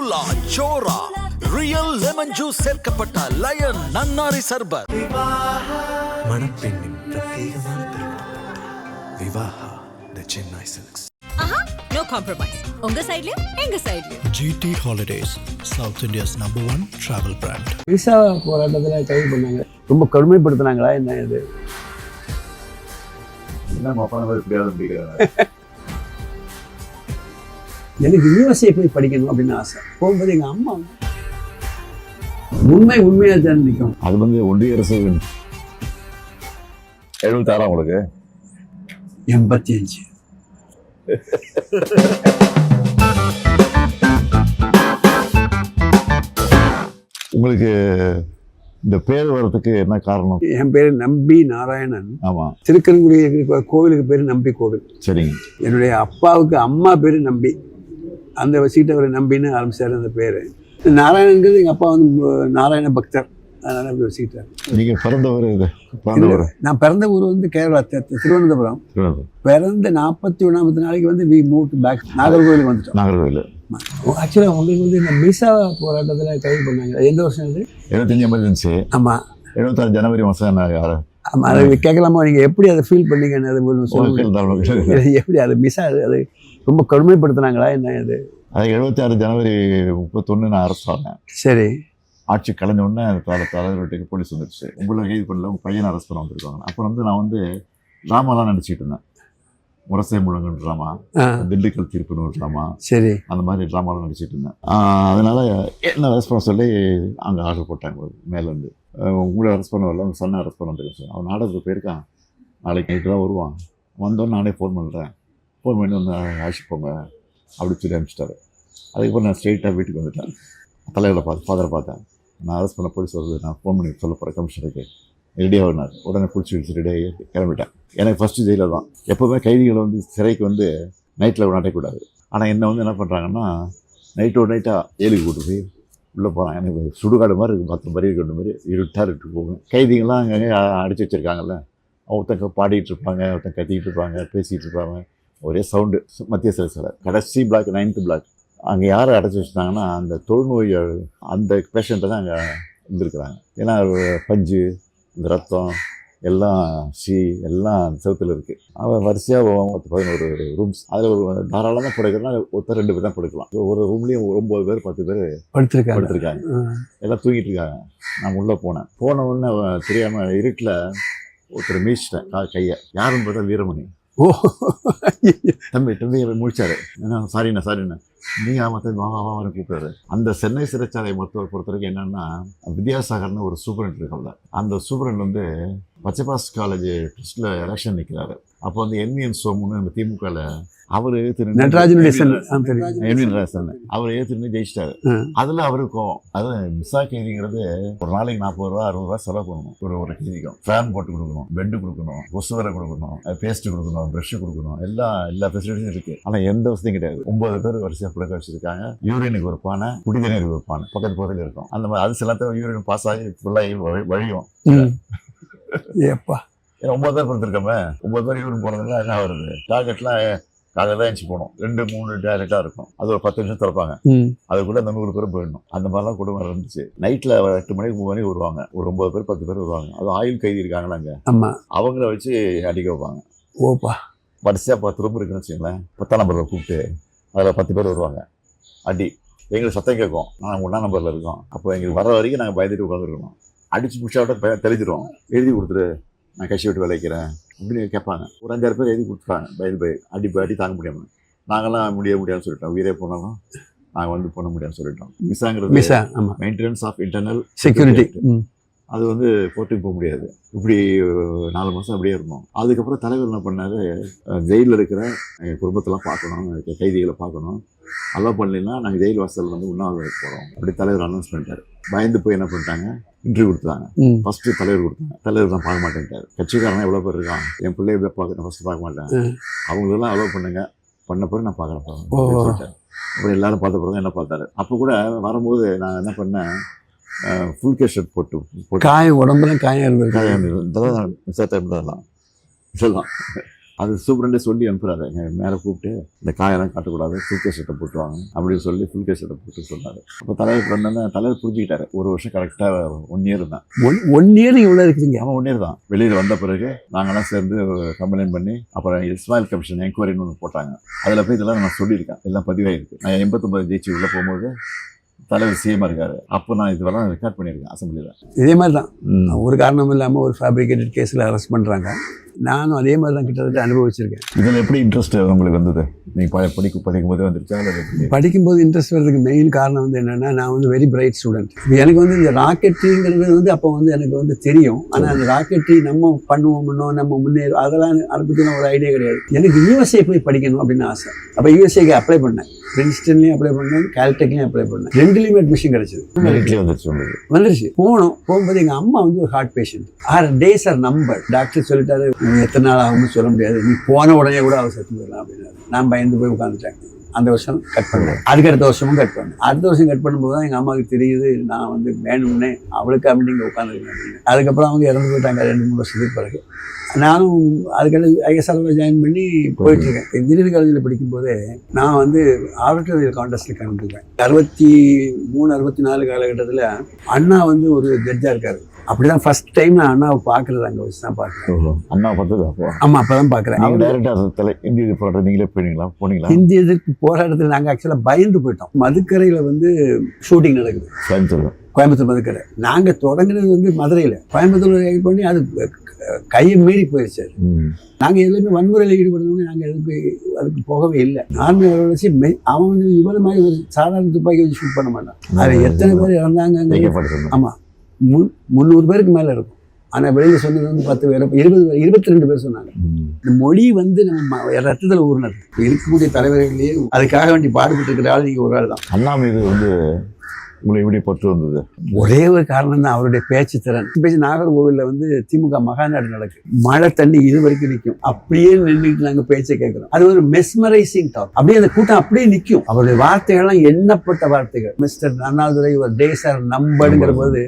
சோலா சோரா real lemon juice சேர்க்கப்பட்ட lion நன்னாரி சர்பத். மணப்பெண்ணின் பிரத்யேகமான திருமணம் Vivaha the Chennai silks. No compromise. உங்க சைடுலயும் எங்க சைடுலயும். GT Holidays, South India's #1 travel brand. விசா போராட்டத்தில் கைது பண்ணாங்க. ரொம்ப கடுமைப்படுத்தினாங்களா என்ன இது? எனக்கு யூஎஸ்ஏ போய் படிக்கணும் அப்படின்னு ஆசை. போகும்போது எங்கள் அம்மா உண்மையாக தான் நிற்கும். அது ஒன்றிய அரசு 76 உங்களுக்கு 85. உங்களுக்கு இந்த பேர் வர்றதுக்கு என்ன காரணம்? என் பேர் நம்பி நாராயணன். ஆமாம், திருக்கன்குடி இருக்கிற கோவிலுக்கு பேர் நம்பி கோவில். சரிங்க. என்னுடைய அப்பாவுக்கு அம்மா பேர் நம்பி, அந்த சீட்டை அவர் நம்பின்னு ஆரம்பிச்சார் அந்த பேர். நாராயணங்கிறது எங்கள் அப்பா நாராயண பக்தர், அதனால அப்படி வச்சுக்கிட்டார். நீங்கள் பிறந்தவர் நான் பிறந்த ஊர் கேரளா திருவனந்தபுரம். பிறந்த 41ஆவது நாளைக்கு வி மூவ் பேக் நாகர்கோவிலுக்கு வந்துட்டோம். நாகர்கோவில் ஆக்சுவலாக உங்களுக்கு இந்த விசா போராட்டத்தில் கைது பண்ணாங்க. எந்த வருஷம் இது? 75 எமர்ஜென்சி. ஆமாம், 76 ஜனவரி மாதம். ஆமாம், அதை கேட்கலாமா? நீங்கள் எப்படி அதை ஃபீல் பண்ணீங்கன்னு அது எப்படி அது விசா அது ரொம்ப கடுமைப்படுத்தினாங்களா என்ன இது? அது 76 ஜனவரி 31 நான் அரெஸ்ட் ஆனேன். சரி. ஆட்சி கலைஞ்ச உடனே தலைவர்கிட்ட போலீஸ் வந்துடுச்சு. உங்களை கைது பண்ணல, உங்கள் பையனை அரெஸ்ட் பண்ண வந்திருக்காங்க. அப்போ நான் ட்ராமாலாம் நடிச்சிட்டு இருந்தேன். முரசை முழங்குன்னு ட்ராமா, திண்டுக்கல் தீர்ப்புன்னு ஒரு ட்ராமா, சரி, அந்த மாதிரி ட்ராமாலாம் நடிச்சிட்டு இருந்தேன். அதனால் என்ன அரெஸ்ட் பண்ண சொல்லி அங்கே ஆர்டர் போட்டாங்க மேலேருந்து. உங்களை அரெஸ்ட் பண்ண வரல, உங்கள் சன்னை அரெஸ்ட் பண்ண வந்துருக்கேன் சார். அவன் நாடகத்துக்கு போயிருக்கான், நாளைக்கு நைட்டு தான் வருவான். வந்தோன்னு நானே ஃபோன் பண்ணுறேன், ஃபோன் பண்ணி அழைச்சிட்டு போங்க அப்படி சொல்லி அனுப்பிச்சிட்டாரு. அதுக்கப்புறம் நான் ஸ்ட்ரெயிட்டாக வீட்டுக்கு வந்துட்டேன். தலைவரை ஃபாதரை பார்த்தேன். நான் அரெஸ்ட் பண்ண போலீஸ் வருது, நான் ஃபோன் பண்ணி சொல்ல போகிறேன் கமிஷனருக்கு, ரெடியாக வந்தார். உடனே பிடிச்சி வச்சு ரெடியாகி கிளம்பிட்டேன். எனக்கு ஃபஸ்ட்டு ஜெயிலில் தான். எப்போவுமே கைதிகளை சிறைக்கு நைட்டில் நடக்கக்கூடாது. ஆனால் என்னை என்ன பண்ணுறாங்கன்னா, நைட்டோட நைட்டாக ஏழுக்கு கூட்டு போய் உள்ளே போகிறான். எனக்கு சுடுகாடு மாதிரி இருக்குது, 10 மாதிரி இருக்கிற மாதிரி இருட்டாக இருக்கு போகும். கைதிகள்லாம் அங்கங்கே அடிச்சு வச்சுருக்காங்கல்ல, ஒருத்தங்க பாடிட்டு இருப்பாங்க, ஒருத்தங்க கத்திக்கிட்டு இருப்பாங்க, பேசிகிட்டு இருப்பாங்க, ஒரே சவுண்டு. மத்திய சிறை கடைசி பிளாக் 9th பிளாக். அங்கே யாரை அடைச்சி வச்சுட்டாங்கன்னா, அந்த தொழுநோய் அந்த பேஷண்ட்டை தான் அங்கே இருந்திருக்கிறாங்க. ஏன்னா பஞ்சு, இந்த ரத்தம் எல்லாம் எல்லாம் செவத்தில் இருக்குது. அவன் வரிசையாக 11 ரூம்ஸ். அதில் ஒரு தாராளமாக படுக்கிறதுனா ஒருத்தர் 2 பேர் தான் படுக்கலாம். ஒரு ரூம்லேயும் 9 பேர் 10 பேர் படுத்திருக்காங்க. எல்லாம் தூங்கிட்டு இருக்காங்க. நான் உள்ளே போனேன். போன உடனே தெரியாமல் இருட்டில் ஒருத்தர் மீச்சிட்டேன் கையை. யாருன்னு பார்த்தா வீரமணி. ஓ, தம்பி முடிச்சாரு. ஏன்னா சாரிண்ணா நீங்கள் ஆமாம் வாவான்னு கூப்பிட்டாரு. அந்த சென்னை சிறைச்சாலை மருத்துவர் பொறுத்த வரைக்கும் என்னென்னா, வித்யாசாகர்னு ஒரு சூப்பரண்ட் இருக்காங்க. அந்த சூப்பரண்ட் பச்சைபாஸ் காலேஜ் ட்ரஸ்ட்டில் எலெக்ஷன் நிற்கிறாரு. அப்போ என்விஎன் சோமுன்னு நம்ம திமுகவில் அவர் நடராஜன் அவர் ஏற்றுன்னு ஜெயிச்சிட்டாரு. அதில் அவருக்கும் மிசா கைதிங்கிறது ஒரு நாளைக்கு 40 ரூபா 60 ரூபா செலவு பண்ணணும். ஒரு கைதிக்கும் ஃபேன் போட்டு கொடுக்கணும், பெட்டு கொடுக்கணும், கொசுவரை கொடுக்கணும், பேஸ்ட்டு கொடுக்கணும், ப்ரஷ்ஷு கொடுக்கணும், எல்லா ஃபெசிலிட்டியும் இருக்குது. ஆனால் எந்த வசதியும் கிடையாது. 9 பேர் வரிசையாக புழக்க வச்சுருக்காங்க. யூரினுக்கு ஒரு பானை, குடிதண்ணீருக்கு ஒரு பானை பக்கத்தில் இருக்கும். அந்த மாதிரி அது சிலத்தையும் யூரின் பாஸ் ஆகி ஃபுல்லாகி வழியும். ஏப்பா, 9 பேர் கொடுத்துருக்கோமே, 9 பேர் யூரின் போனதுலாம் என்ன வருது? டார்கெட்லாம் காலையில் தான் எழுச்சி போகணும். 2-3 டேரக்டாக இருக்கும். அது ஒரு 10 நிமிஷம் திறப்பாங்க. அதுக்குள்ளே அந்த 100 பேரும் போயிடணும். அந்த மாதிரிலாம் குடும்பம் இருந்துச்சு. நைட்டில் 8 மணிக்கு 3 மணிக்கு வருவாங்க. ஒரு 9 பேர் 10 பேர் வருவாங்க. அது ஆயுள் கைதி இருக்காங்களா அங்கே, அவங்கள வச்சு அடிக்க வைப்பாங்க. ஓப்பா, வரிசையாக 10 ரூம் இருக்குன்னு வச்சுங்களேன். 10ஆம் நம்பரில் கூப்பிட்டு அதில் 10 பேர் வருவாங்க. அடி எங்களுக்கு சத்தம் கேட்கும். நாங்கள் 1ஆம் நம்பரில் இருக்கோம். அப்போ எங்களுக்கு வர வரைக்கும் நாங்கள் பயந்துட்டு உட்காந்துருக்கணும். அடிச்சு முடிச்சாவிட்ட தெளிஞ்சிடும். எழுதி கொடுத்துரு, நான் கட்சி விட்டு விளைக்கிறேன் அப்படின்னு கேட்பாங்க. ஒரு 5-6 பேர் எழுதி கொடுத்துருவாங்க. பயந்து அடி தாங்க முடியாமல். நாங்களாம் முடியாதுன்னு சொல்லிட்டோம். உயிரே போனாலும் நாங்கள் பண்ண முடியாதுன்னு சொல்லிட்டோம். மிஸ்ஸாங்கிறது மெயின்டெனன்ஸ் ஆஃப் இன்டர்னல் செக்யூரிட்டி. அது கோர்ட்டுக்கு போக முடியாது. இப்படி 4 மாதம் அப்படியே இருந்தோம். அதுக்கப்புறம் தலைவர் என்ன பண்ணார், ஜெயிலில் இருக்கிற எங்கள் குடும்பத்தெல்லாம் பார்க்கணும், கைதிகளை பார்க்கணும், அலோவ் பண்ணலைன்னா நாங்கள் ஜெயில் வாசல் உண்ணாவிரதம் போகிறோம் அப்படி தலைவர் அனௌன்ஸ் பண்ணிட்டார். பயந்து போய் என்ன பண்ணிட்டாங்க, இன்டர்வியூ கொடுத்தாங்க. ஃபஸ்ட்டு தலைவர் கொடுத்தாங்க. தலைவர் தான் பார்க்க மாட்டேன்ட்டார். கட்சிக்காரன் எவ்வளோ பேர் இருக்கான், என் பிள்ளைய பார்க்க ஃபஸ்ட்டு பார்க்க மாட்டேன், அவங்களெல்லாம் அலோவ் பண்ணுங்க, பண்ண பிறகு நான் பார்க்குறேன். அப்புறம் எல்லாரும் பார்த்த பிறகு என்ன பார்த்தாரு. அப்போ கூட வரும்போது நான் என்ன பண்ணேன், ஃபுல் கேர் ஷர்ட் போட்டு காயம் உடம்புல காயம் இருந்தது. இதெல்லாம் மிஸ் டைம் இதெல்லாம் அது சூப்பரண்டே சொல்லி அனுப்புறாரு, மேலே கூப்பிட்டு இந்த காயெல்லாம் காட்டக்கூடாது, ஃபுல் கேஸ் ஷர்ட்டை போட்டுவாங்க அப்படின்னு சொல்லி ஃபுல் கேஸ் ஷர்ட்டை போட்டு சொன்னார். அப்போ தலைவர் பண்ணோன்னா தலைவர் புரிஞ்சுக்கிட்டாரு. ஒரு வருஷம் கரெக்டாக 1 இயர் தான். 1 இயர் இவ்வளோ இருக்குதுங்க. ஆமாம் 1 இயர் தான். வெளியில் வந்த பிறகு நாங்கள்லாம் சேர்ந்து கம்ப்ளைண்ட் பண்ணி அப்புறம் இஸ்மாயில் கமிஷன் என்கொயரின்னு ஒன்று போட்டாங்க. அதில் போய் இதெல்லாம் நான் சொல்லியிருக்கேன், எல்லாம் பதிவாயிருக்கு. நான் 89 ஜெயிச்சு உள்ளே போகும்போது தலைவர் சிஎம்மாக இருக்காரு. அப்போ நான் இதெல்லாம் ரெக்கார்ட் பண்ணியிருக்கேன் அசம்பிளியில். இதே மாதிரி தான் ஒரு காரணம் இல்லாமல் ஒரு ஃபேப்ரிகேட்டட் கேஸில் அரெஸ்ட் பண்ணுறாங்க. நானும் அதே மாதிரி தான் கிட்டத்தட்ட அனுபவிச்சிருக்கேன். இதில் எப்படி இன்ட்ரெஸ்ட் உங்களுக்கு வந்தது? நீங்கள் படிக்கும் போதே வந்துருச்சா? படிக்கும்போது இன்ட்ரெஸ்ட் வர்றதுக்கு மெயின் காரணம் வந்து என்னென்னா, நான் வந்து வெரி பிரைட் ஸ்டூடெண்ட். எனக்கு வந்து இந்த ராக்கெட்ரிங்கிறது வந்து அப்போ வந்து எனக்கு வந்து தெரியும். ஆனால் அந்த ராக்கெட்ரி நம்ம பண்ணுவோம்னோ நம்ம முன்னேறும் அதெல்லாம் அதை பற்றின ஒரு ஐடியா கிடையாது. எனக்கு யூஎஸ்ஏ போய் படிக்கணும் அப்படின்னு ஆசை. அப்போ யூஎஸ்ஏக்கு அப்ளை பண்ணேன். பிரின்ஸ்டன்லேயும் அப்ளை பண்ணேன், கால்டெக்லையும் அப்ளை பண்ணேன். 2லேயுமே அட்மிஷன் கிடச்சிது. வந்துருச்சு. போகும்போது எங்கள் அம்மா வந்து ஒரு ஹார்ட் பேஷண்ட். 6 days ஆர் நம்பர். டாக்டர் சொல்லிட்டாரு, எத்தனை நாள் ஆகும்னு சொல்ல முடியாது, நீ போன உடனே கூட அவர் செத்து போயிடலாம் அப்படின்னாரு. நான் பயந்து போய் உட்காந்துட்டேன். அந்த வருஷம் கட் பண்ணேன். அதுக்கு அடுத்த வருஷமும் கட் பண்ணேன். அடுத்த வருஷம் கட் பண்ணும்போது தான் எங்கள் அம்மாவுக்கு தெரியுது நான் வந்து வேணும்னே அவளுக்கு அப்படி இங்கே உட்காந்துருக்கேன் அப்படின்னு. அதுக்கப்புறம் அவங்க இறந்து போயிட்டாங்க 2-3 வருஷத்துக்கு பிறகு. நானும் அதுக்கடுத்து ஐஎஸ்ஆர்ல ஜாயின் பண்ணி போயிட்டுருக்கேன். இன்ஜினியரிங் காலேஜில் படிக்கும்போதே நான் வந்து ஆடிட்டோரியல் கான்டெஸ்ட்டில் கலந்துருக்கேன். 63-64 காலகட்டத்தில் அண்ணா வந்து ஒரு ஜட்ஜாக இருக்காரு. அப்படிதான் ஃபர்ஸ்ட் டைம் நான் அண்ணாவை பார்க்குறது அங்கே வச்சு தான் பார்க்குறேன். அண்ணா பார்த்தது அப்போ? ஆமாம், அப்போ தான் பார்க்குறேன். இந்திய எதிர்ப்பு போராட்டம் நீங்களே போனீங்களா? இந்திய எதிர்ப்பு போராட்டத்தில் நாங்கள் ஆக்சுவலாக பயந்து போயிட்டோம். மதுக்கரையில் வந்து ஷூட்டிங் நடக்குது, கோயம்புத்தூர் மதுக்கரை. நாங்கள் தொடங்குறது வந்து மதுரையில், கோயம்புத்தூர் பண்ணி அது கையை மீறி போயிடுச்சு. நாங்கள் எதுலையுமே வன்முறையில் ஈடுபடணும்னு நாங்கள் அதுக்கு போகவே இல்லை. நார்மல் வச்சு அவன் வந்து இவ்வளோ மாதிரி ஒரு சாதாரண துப்பாக்கி வச்சு ஷூட் பண்ண மாட்டான். அதில் எத்தனை பேர் இறந்தாங்க? ஆமாம், 300 பேருக்கு மேலே இருக்கும். ஆனால் வெளியில் சொன்னது வந்து 10 பேர், 22 பேர் சொன்னாங்க. இந்த மொழி வந்து நம்ம ரத்தத்தில் ஊர்னது. இருக்கக்கூடிய தலைவர்களையே அதுக்காக வேண்டி பாடுபட்டு இருக்கிற ஆள் நீங்கள் ஒரு ஆள் தான். அண்ணா மீது வந்து உங்களை எப்படி பற்று வந்தது? ஒரே ஒரு காரணம் தான், அவருடைய பேச்சு திறன். நாகர்கோவிலில் வந்து திமுக மகாநாடு நடக்குது. மழை தண்ணி இது வரைக்கும் நிற்கும். அப்படியே நின்றுட்டு நாங்கள் பேச்சை கேட்குறோம். அது ஒரு மெஸ்மரைசிங் டாக். அப்படியே அந்த கூட்டம் அப்படியே நிற்கும். அவருடைய வார்த்தைகள்லாம் எண்ணப்பட்ட வார்த்தைகள். Mister Annadurai your days are நம்பர்ங்கிற போது,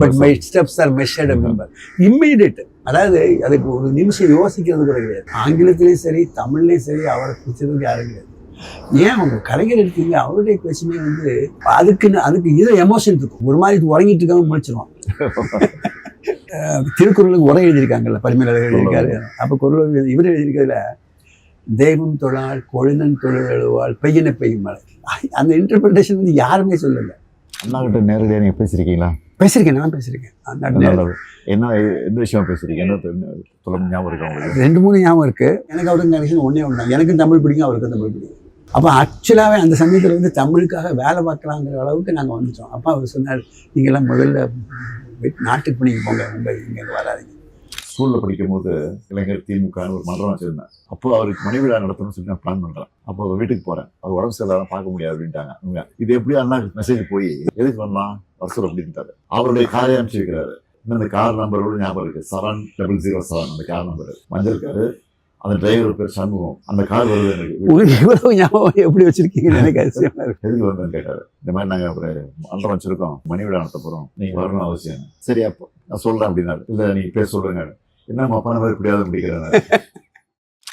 but my steps are measured member immediate. அதாவது அதுக்கு ஒரு நிமிஷம் யோசிக்கிறது கூட கிடையாது. ஆங்கிலத்திலையும் சரி தமிழ்லையும் சரி அவரை பிடிச்சதுக்கு யாரும் கிடையாது. ஏன் அவங்க கலைஞர் எடுத்தீங்க, அவருடைய பேச்சுமே வந்து அதுக்கு இதை எமோஷன் இருக்கும். ஒரு மாதிரி உறங்கிட்டு இருக்காம முடிச்சிருவான். திருக்குறளுக்கு உரை எழுதியிருக்காங்கல்ல, பரிமேலழகர் எழுதியிருக்காரு. அப்போ குறள் இவர் எழுதியிருக்கிறதுல தெய்வம் தொழால் கொழுநன் தொழில் எழுவாள் பெய்யின பெய்யும் மழை. அந்த இன்டர்பிரிட்டேஷன் வந்து யாருமே சொல்லலை. அண்ணா கிட்ட நேரடியாக நீங்கள் பேசியிருக்கீங்களா? பேசியிருக்கேன், நான் பேசியிருக்கேன். என்ன எந்த விஷயம் பேசுறீங்க? என்ன ஞாபகம் இருக்கு உங்களுக்கு? 2-3 ஞாபகம் இருக்குது. எனக்கு அவருக்கு கனெக்ஷன் ஒன்றே ஒன்று. எனக்கும் தமிழ் பிடிக்கும், அவருக்கும் தமிழ் பிடிக்கும். அப்போ ஆக்சுவலாகவே அந்த சமயத்தில் வந்து தமிழுக்காக வேலை பார்க்கலாங்கிற அளவுக்கு நாங்கள் வந்துட்டோம். அப்போ அவர் சொன்னார், நீங்கள்லாம் முதல்ல நாட்டுக்கு பண்ணிக்க போங்க, இங்கே வராதிங்க. ஸ்கூலில் படிக்கும்போது இளைஞர் திமுகன்னு ஒரு மன்றம் வச்சுருந்தேன். அப்போ அவருக்கு மணி விழா நடத்தணும்னு சொல்லி நான் பிளான் பண்ணுறேன். அப்போ அவர் வீட்டுக்கு போகிறேன். அவர் உடம்பு சரியில்லாம் பார்க்க முடியாது அப்படின்ட்டாங்க. இது எப்படி அண்ணா மெசேஜ் போய் எதுக்கு வரலாம் வருஷம் அப்படின்ட்டாரு. அவருடைய காரை அனுப்பிச்சு வைக்கிறாரு. இந்த கார் நம்பரோட ஞாபகம் இருக்குது, 7007 அந்த கார் நம்பர், மஞ்சள் காரு. அந்த டிரைவர் பேர் சண்முகம். அந்த கார் வருது எனக்கு. இவ்வளவு ஞாபகம் எப்படி வச்சிருக்கீங்கன்னு எனக்கு அதிசயமா இருக்கு. எதுக்கு வந்தேன்னு கேட்டாரு. இந்த மாதிரி நாங்கள் ஒரு மன்றம் வச்சிருக்கோம், மணி விழா நடத்த போகிறோம், நீங்கள் வரணும் அவசியம். சரி அப்போ நான் சொல்கிறேன் அப்படின்னாரு. இல்லை நீங்கள் பேர் சொல்கிறேங்க, என்ன அப்பா மாதிரி இப்படியாவது முடிக்கிறாங்க.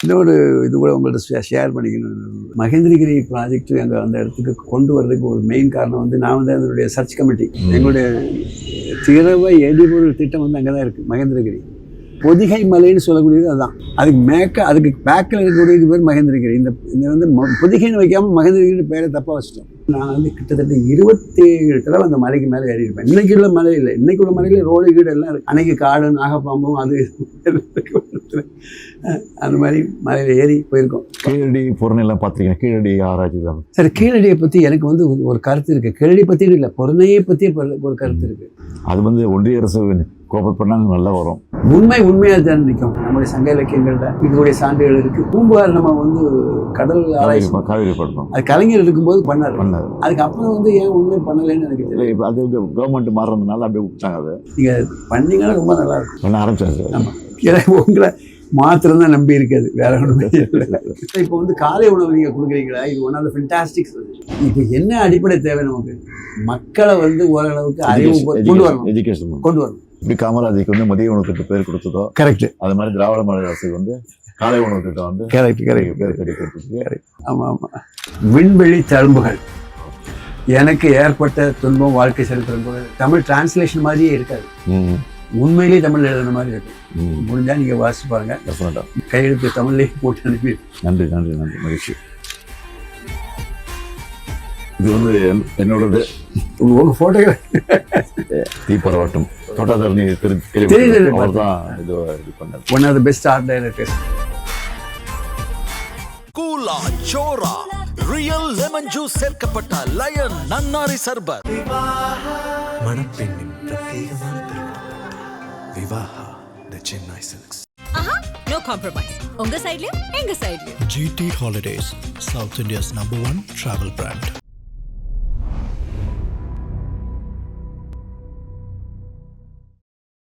இன்னொரு இது கூட உங்கள்கிட்ட ஷேர் பண்ணிக்கணும். மகேந்திரகிரி ப்ராஜெக்ட் அங்கே அந்த இடத்துக்கு கொண்டு வர்றதுக்கு ஒரு மெயின் காரணம் வந்து, நான் வந்து அதனுடைய சர்ச் கமிட்டி, எங்களுடைய திரவ எரிபொருள் திட்டம் வந்து அங்கே தான் இருக்குது. மகேந்திரகிரி பொதிகை மலைன்னு சொல்லக்கூடியது அதுதான். அதுக்கு பேக்கில் இருக்கக்கூடியது பேர் மகேந்திரகிரி. இந்த வந்து பொதிகைன்னு வைக்காமல் மகேந்திரகிரி பேரை தப்பாக வச்சுட்டோம். நான் வந்து கிட்டத்தட்ட 27 தடவை அந்த மலைக்கு மேலே ஏறி இருப்பேன். இன்னைக்கு உள்ள மலை இல்லை, இன்னைக்கு உள்ள மலையில் ரோடு கீடு எல்லாம் இருக்குது. அன்னைக்கு காடு நாகப்பாம்பும் அது அந்த மாதிரி மலையில் ஏறி போயிருக்கோம். கீழடி பொருணையெல்லாம் பார்த்துருக்கேன். கீழடி ஆராய்ச்சி தான் சார். கீழடியை பற்றி எனக்கு வந்து ஒரு கருத்து இருக்குது. கீழடி பற்றி இல்லை, பொருணையை பற்றி ஒரு கருத்து இருக்குது. அது வந்து ஒன்றிய அரசு கோஆப்ரேட் பண்ணாங்க, நல்லா வரும். உண்மையாக தான் நிற்கும். நம்முடைய சங்க இலக்கியங்கள்ல இருக்கக்கூடிய சான்றுகள் இருக்குது. பூம்புகார் நம்ம வந்து கடல் ஆராய்ச்சி காவிரி படணும், அது கலைஞர் இருக்கும்போது பண்ணார். அதுக்கப்புறம் வந்து ஏன் உண்மை பண்ணலைன்னு எனக்கு தெரியல. இப்போ அது கவர்மெண்ட் மாறுறதுனால அப்படியே விட்டாங்க. அதை நீங்கள் பண்ணீங்கன்னா ரொம்ப நல்லா இருக்கும். பண்ண ஆரம்பிச்சாங்க. ஆமாம், உங்களை மாத்திரம் தான் நம்பி இருக்காது, வேற ஒன்றுமே இல்லை. இப்போ வந்து காலை உணவு நீங்கள் கொடுக்குறீங்களா, இது ஒன் ஆஃப் த ஃபென்டாஸ்டிக்ஸ். இப்போ என்ன அடிப்படை தேவை நமக்கு? மக்களை வந்து ஓரளவுக்கு அறிவு கொண்டு வரணும், எஜுகேஷன் கொண்டு வரணும். இப்படி காமராஜுக்கு வந்து மதிய உணவு திட்ட பேர் கொடுத்ததோ, கரெக்ட். அது மாதிரி திராவிட மாடல் அரசுக்கு வந்து காலை உணவு திட்டம் வந்து கரெக்ட் கரெக்ட் கிடைக்கிறதுக்கு ஆமாம் ஆமாம். விண்வெளி தழும்புகள் எனக்கு ஏற்பட்ட துன்பம் வாழ்க்கை சரித்திரம் தமிழ் டிரான்ஸ்லேஷன் மாதிரியே இருக்காது, உண்மையிலேயே தமிழ் எழுதுன மாதிரி இருக்கு. முடிஞ்சா நீங்க வாசிச்சு பாருங்க. டெஃபினட்டாக. கையெழுத்து தமிழ்லேயே போட்டு அனுப்பி. நன்றி நன்றி நன்றி, மகிழ்ச்சி. இது வந்து என்னோடது. உங்க போட்டோகிராஃபி தீப்பரவாட்டம் தோட்டாதரணி தெரியுது. அவர் தான் இது பண்ணார். One of the best art directors. கூலா சோரா ரியல் லெமன் ஜூஸ் சேர்க்கப்பட்ட லயன் நன்னாரி சர்பத். மணப்பெண்ணின் பிரத்யேகமான திருமணம். Vivaha the Chennai silks. ஆஹா, நோ காம்ப்ரமைஸ். உங்க சைடுலயும் எங்க சைடுலயும். GT Holidays, South India's #1 travel brand.